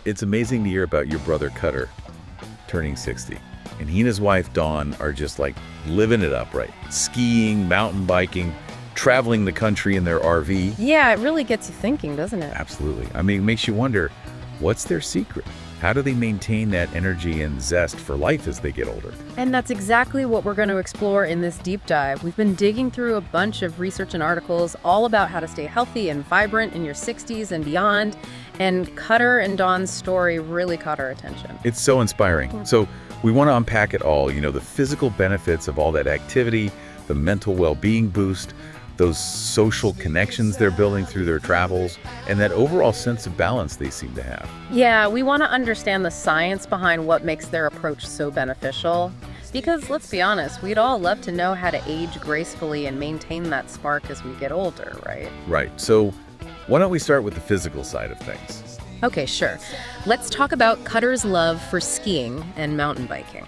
It's amazing to hear about your brother Cutter turning 60. And he and his wife, Dawn, are just like living it up, right? Skiing, mountain biking, traveling the country in their RV. Yeah, it really gets you thinking, doesn't it? Absolutely. I mean, it makes you wonder, what's their secret? How do they maintain that energy and zest for life as they get older? And that's exactly what we're going to explore in this deep dive. We've been digging through a bunch of research and articles all about how to stay healthy and vibrant in your 60s and beyond. And Cutter and Dawn's story really caught our attention. It's so inspiring. So we want to unpack it all, the physical benefits of all that activity, the mental well-being boost, those social connections they're building through their travels, and that overall sense of balance they seem to have. Yeah, we want to understand the science behind what makes their approach so beneficial. Because let's be honest, we'd all love to know how to age gracefully and maintain that spark as we get older, right? Right. So why don't we start with the physical side of things? Okay, sure. Let's talk about Cutter's love for skiing and mountain biking.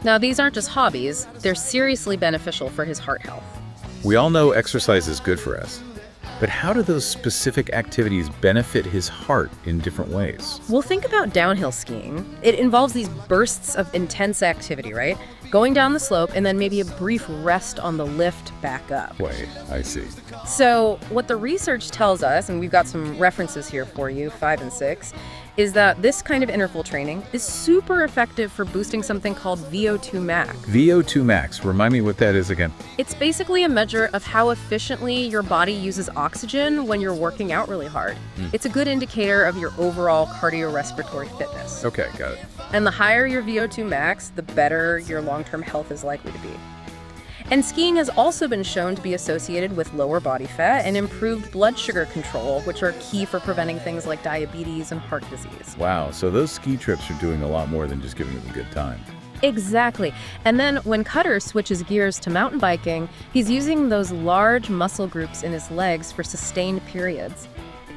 Now, these aren't just hobbies, they're seriously beneficial for his heart health. We all know exercise is good for us, but how do those specific activities benefit his heart in different ways? Well, think about downhill skiing. It involves these bursts of intense activity, right? Going down the slope and then maybe a brief rest on the lift back up. Wait, I see. So what the research tells us, and we've got some references here for you, 5 and 6, is that this kind of interval training is super effective for boosting something called VO2 max. VO2 max, remind me what that is again. It's basically a measure of how efficiently your body uses oxygen when you're working out really hard. It's a good indicator of your overall cardiorespiratory fitness. Okay, got it. And the higher your VO2 max, the better your long-term health is likely to be. And skiing has also been shown to be associated with lower body fat and improved blood sugar control, which are key for preventing things like diabetes and heart disease. Wow, so those ski trips are doing a lot more than just giving them a good time. Exactly. And then when Cutter switches gears to mountain biking, he's using those large muscle groups in his legs for sustained periods.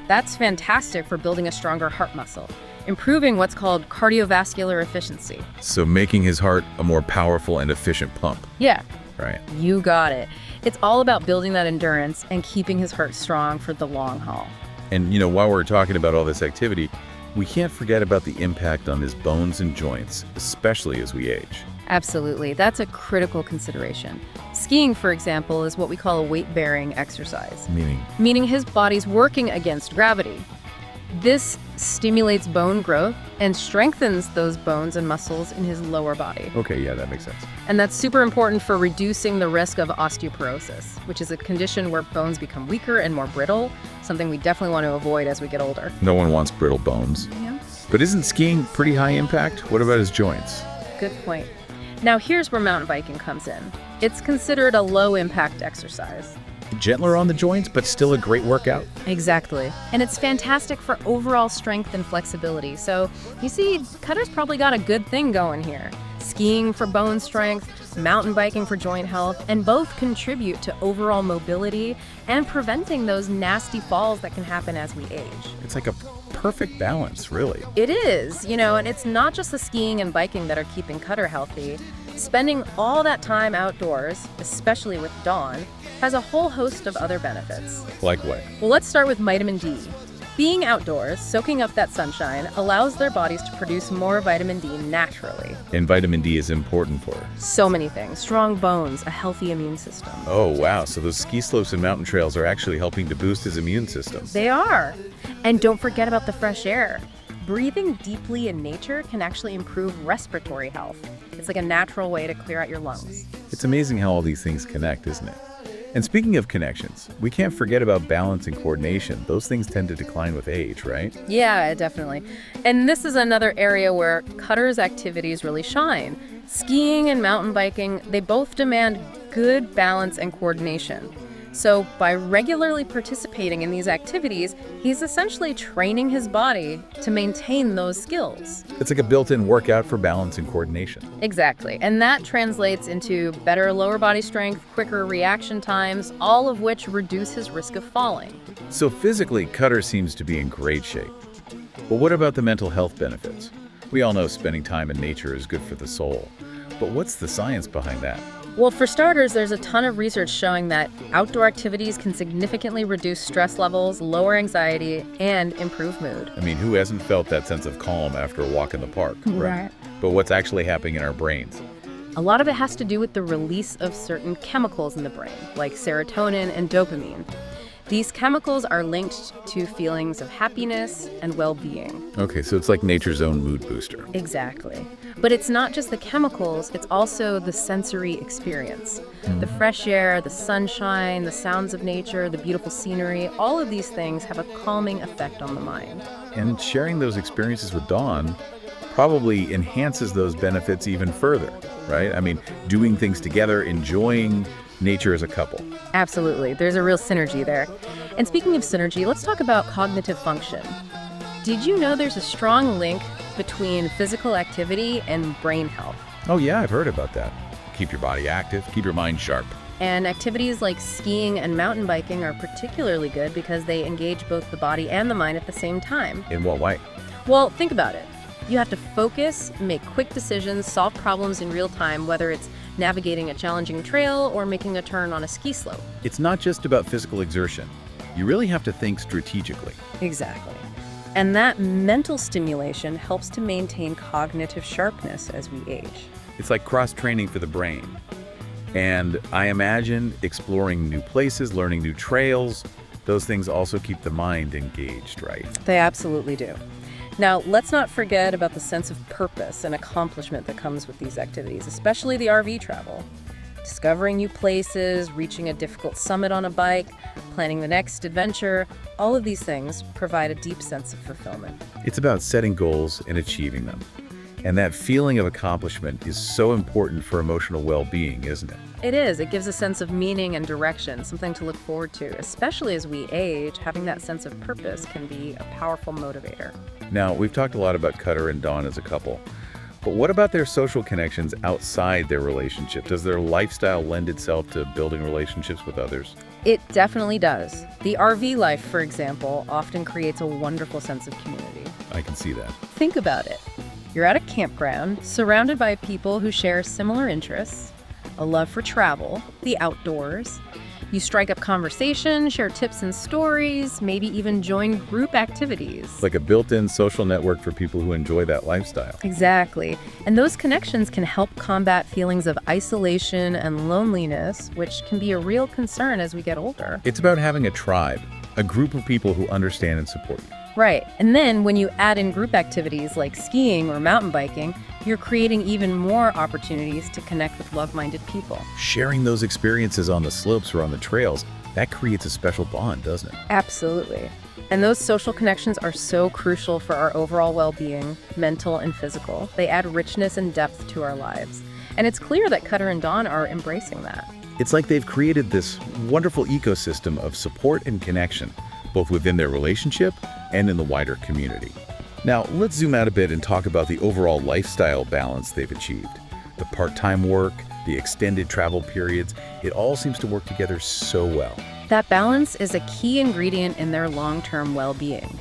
That's fantastic for building a stronger heart muscle, improving what's called cardiovascular efficiency. So making his heart a more powerful and efficient pump. Yeah. Right. You got it. It's all about building that endurance and keeping his heart strong for the long haul. And, while we're talking about all this activity, we can't forget about the impact on his bones and joints, especially as we age. Absolutely. That's a critical consideration. Skiing, for example, is what we call a weight-bearing exercise. Meaning his body's working against gravity. This stimulates bone growth and strengthens those bones and muscles in his lower body. Okay, yeah, that makes sense. And that's super important for reducing the risk of osteoporosis, which is a condition where bones become weaker and more brittle, something we definitely want to avoid as we get older. No one wants brittle bones. Yeah. But isn't skiing pretty high impact? What about his joints? Good point. Now here's where mountain biking comes in. It's considered a low-impact exercise. Gentler on the joints, but still a great workout. Exactly. And it's fantastic for overall strength and flexibility. So, you see, Cutter's probably got a good thing going here. Skiing for bone strength, mountain biking for joint health, and both contribute to overall mobility and preventing those nasty falls that can happen as we age. It's like a perfect balance, really. It is, and it's not just the skiing and biking that are keeping Cutter healthy. Spending all that time outdoors, especially with Dawn, has a whole host of other benefits. Like what? Well, let's start with vitamin D. Being outdoors, soaking up that sunshine, allows their bodies to produce more vitamin D naturally. And vitamin D is important for her. So many things. Strong bones, a healthy immune system. Oh, wow. So those ski slopes and mountain trails are actually helping to boost his immune system. They are. And don't forget about the fresh air. Breathing deeply in nature can actually improve respiratory health. It's like a natural way to clear out your lungs. It's amazing how all these things connect, isn't it? And speaking of connections, we can't forget about balance and coordination. Those things tend to decline with age, right? Yeah, definitely. And this is another area where Cutter's activities really shine. Skiing and mountain biking, they both demand good balance and coordination. So by regularly participating in these activities, he's essentially training his body to maintain those skills. It's like a built-in workout for balance and coordination. Exactly. And that translates into better lower body strength, quicker reaction times, all of which reduce his risk of falling. So physically, Cutter seems to be in great shape. But what about the mental health benefits? We all know spending time in nature is good for the soul. But what's the science behind that? Well, for starters, there's a ton of research showing that outdoor activities can significantly reduce stress levels, lower anxiety, and improve mood. I mean, who hasn't felt that sense of calm after a walk in the park? Right. But what's actually happening in our brains? A lot of it has to do with the release of certain chemicals in the brain, like serotonin and dopamine. These chemicals are linked to feelings of happiness and well-being. Okay, so it's like nature's own mood booster. Exactly. But it's not just the chemicals, it's also the sensory experience. The fresh air, the sunshine, the sounds of nature, the beautiful scenery, all of these things have a calming effect on the mind. And sharing those experiences with Dawn probably enhances those benefits even further, right? I mean, doing things together, enjoying nature as a couple. Absolutely. There's a real synergy there. And speaking of synergy, let's talk about cognitive function. Did you know there's a strong link between physical activity and brain health? Oh yeah, I've heard about that. Keep your body active, keep your mind sharp. And activities like skiing and mountain biking are particularly good because they engage both the body and the mind at the same time. In what way? Well, think about it. You have to focus, make quick decisions, solve problems in real time, whether it's navigating a challenging trail or making a turn on a ski slope. It's not just about physical exertion. You really have to think strategically. Exactly. And that mental stimulation helps to maintain cognitive sharpness as we age. It's like cross-training for the brain. And I imagine exploring new places, learning new trails, those things also keep the mind engaged, right? They absolutely do. Now, let's not forget about the sense of purpose and accomplishment that comes with these activities, especially the RV travel. Discovering new places, reaching a difficult summit on a bike, planning the next adventure, all of these things provide a deep sense of fulfillment. It's about setting goals and achieving them. And that feeling of accomplishment is so important for emotional well-being, isn't it? It is. It gives a sense of meaning and direction, something to look forward to. Especially as we age, having that sense of purpose can be a powerful motivator. Now, we've talked a lot about Cutter and Dawn as a couple. But what about their social connections outside their relationship? Does their lifestyle lend itself to building relationships with others? It definitely does. The RV life, for example, often creates a wonderful sense of community. I can see that. Think about it. You're at a campground, surrounded by people who share similar interests, a love for travel, the outdoors. You strike up conversation, share tips and stories, maybe even join group activities. Like a built-in social network for people who enjoy that lifestyle. Exactly. And those connections can help combat feelings of isolation and loneliness, which can be a real concern as we get older. It's about having a tribe, a group of people who understand and support you. Right. And then when you add in group activities like skiing or mountain biking, you're creating even more opportunities to connect with like-minded people. Sharing those experiences on the slopes or on the trails, that creates a special bond, doesn't it? Absolutely. And those social connections are so crucial for our overall well-being, mental and physical. They add richness and depth to our lives. And it's clear that Cutter and Dawn are embracing that. It's like they've created this wonderful ecosystem of support and connection, both within their relationship and in the wider community. Now, let's zoom out a bit and talk about the overall lifestyle balance they've achieved. The part-time work, the extended travel periods, it all seems to work together so well. That balance is a key ingredient in their long-term well-being.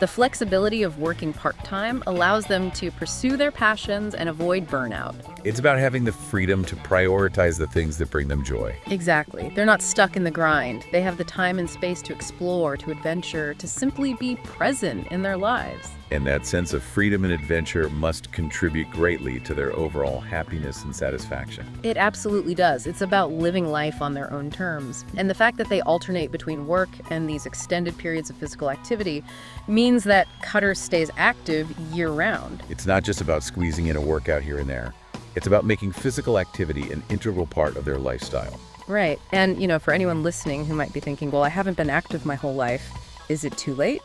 The flexibility of working part-time allows them to pursue their passions and avoid burnout. It's about having the freedom to prioritize the things that bring them joy. Exactly. They're not stuck in the grind. They have the time and space to explore, to adventure, to simply be present in their lives. And that sense of freedom and adventure must contribute greatly to their overall happiness and satisfaction. It absolutely does. It's about living life on their own terms. And the fact that they alternate between work and these extended periods of physical activity means that Cutter stays active year-round. It's not just about squeezing in a workout here and there. It's about making physical activity an integral part of their lifestyle. Right. And, for anyone listening who might be thinking, well, I haven't been active my whole life, is it too late?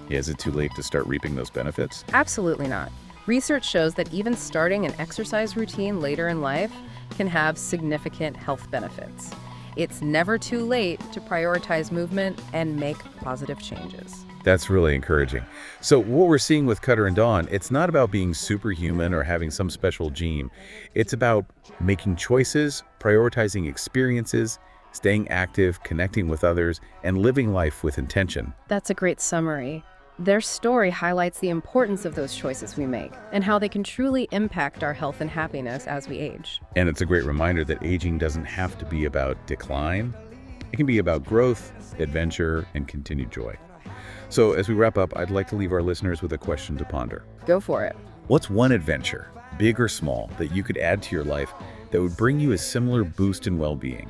Is it too late to start reaping those benefits? Absolutely not. Research shows that even starting an exercise routine later in life can have significant health benefits. It's never too late to prioritize movement and make positive changes. That's really encouraging. So what we're seeing with Cutter and Dawn, it's not about being superhuman or having some special gene. It's about making choices, prioritizing experiences, staying active, connecting with others, and living life with intention. That's a great summary. Their story highlights the importance of those choices we make and how they can truly impact our health and happiness as we age. And it's a great reminder that aging doesn't have to be about decline. It can be about growth, adventure, and continued joy. So as we wrap up, I'd like to leave our listeners with a question to ponder. Go for it. What's one adventure, big or small, that you could add to your life that would bring you a similar boost in well-being?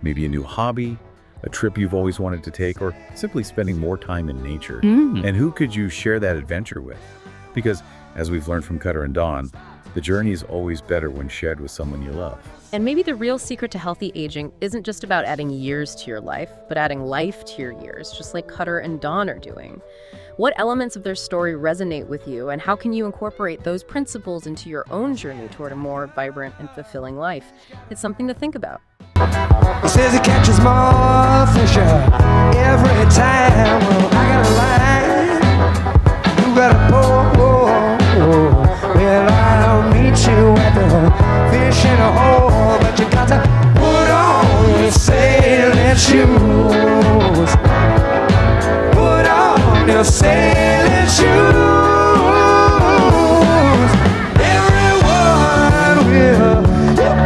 Maybe a new hobby, a trip you've always wanted to take, or simply spending more time in nature. And who could you share that adventure with? Because as we've learned from Cutter and Dawn, the journey is always better when shared with someone you love. And maybe the real secret to healthy aging isn't just about adding years to your life, but adding life to your years, just like Cutter and Dawn are doing. What elements of their story resonate with you, and how can you incorporate those principles into your own journey toward a more vibrant and fulfilling life? It's something to think about. He says he catches more fish every time. Well, I got a line, you got a pole. Well, I'll meet you at the fish in a hole, but you got to put on your sailing shoes. Put on your sailing shoes. Everyone will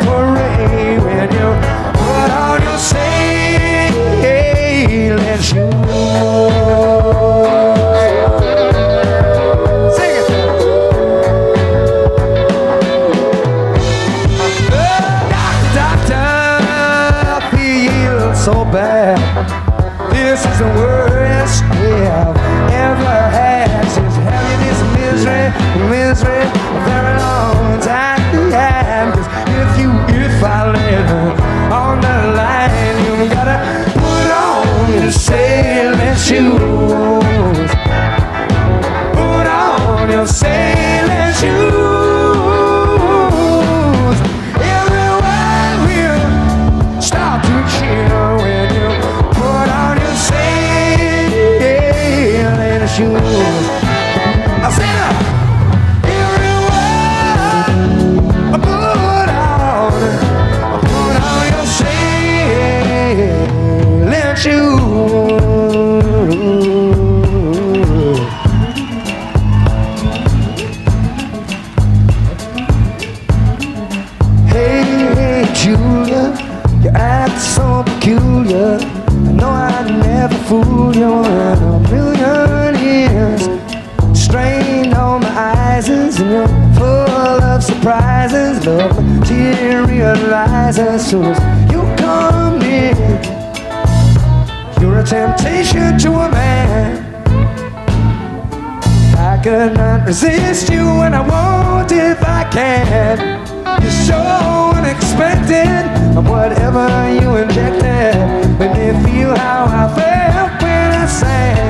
parade when you put on your sailing shoes. Sing it. Doctor, I feel so bad. This is the worst we have ever had. Since having this misery, a very long time. 'Cause if I live on the line, you gotta put on your sailing shoes. Put on your sailing shoes. Everyone will stop to cheer when you put on your sailing shoes. I said everyone put on your sailing shoes. Hey, Julia, you act so peculiar. I know I'd never fool you in a million years. Strained on my eyes, and you're full of surprises. Love materializes soon as you come in. You're a temptation to a man. I could not resist you, and I won't if I can. You're so unexpected, of whatever you injected. When you feel how I felt when I sang.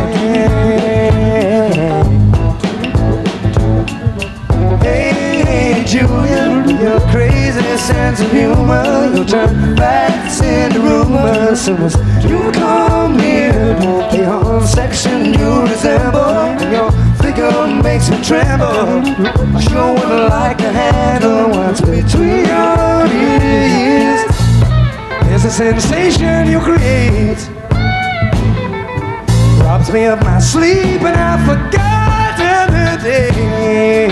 Hey, Julia, your crazy sense of humor, you'll turn facts into rumors. Soon as you come here, the whole section you resemble, and your figure makes me tremble. I sure would like to handle what's between your ears. There's a sensation you create, robs me of my sleep, and I forgot the day.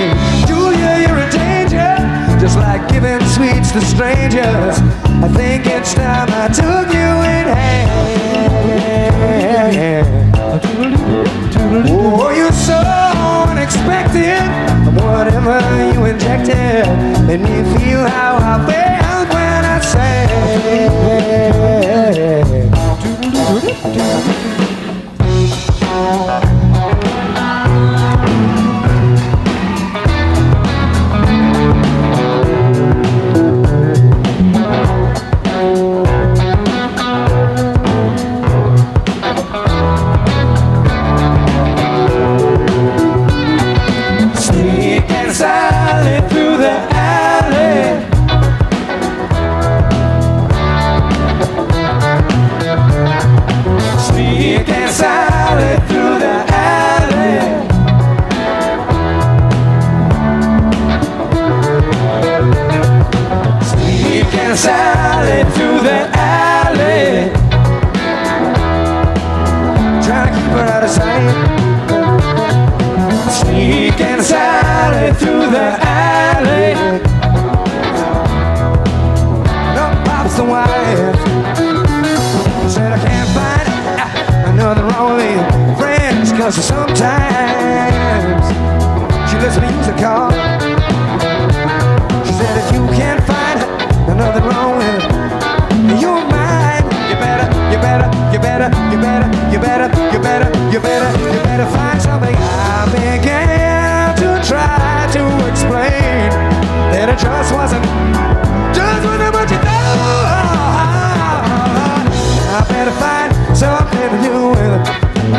Julia, you're a danger, just like giving sweets to strangers. I think it's time I took you in hand. Oh, you're so unexpected, whatever you injected, made me feel how I felt when I sang. Sneak and silent through the alley, sneak Sneaking Sally through the alley. Up pops the wife. Said I can't find nothing wrong with being friends, 'cause sometimes she lets me use the car. She said if you can't find nothing wrong with it, you're mine. You better find something. I began to try to explain that it just wasn't what you thought. I better find something to do with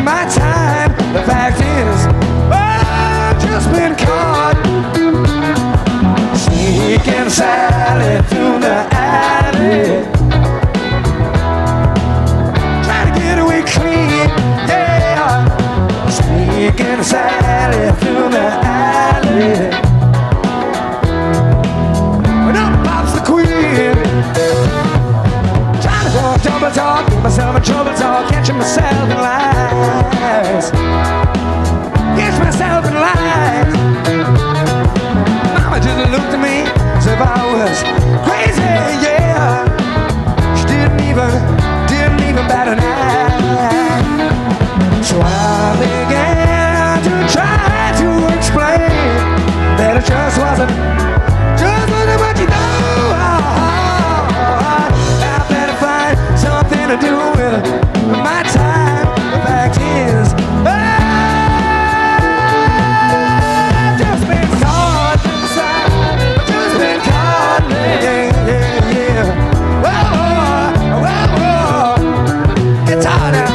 my time. The fact is, I've just been caught sneaking Sally through the alley, trying to get away clean, yeah. Sneaking Sally through the alley, when up pops the queen. Trying to talk, double talk, get myself in trouble talk, catching myself in lies, catch myself in lies. Mama just looked at me as if I was crazy, yeah. She didn't even bat an eye. So I began to try to explain that it just wasn't what you know. I better find something to do with my time. The fact is, I've just been caught. Just been caught. Yeah. Whoa. It's harder.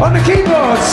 On the keyboards,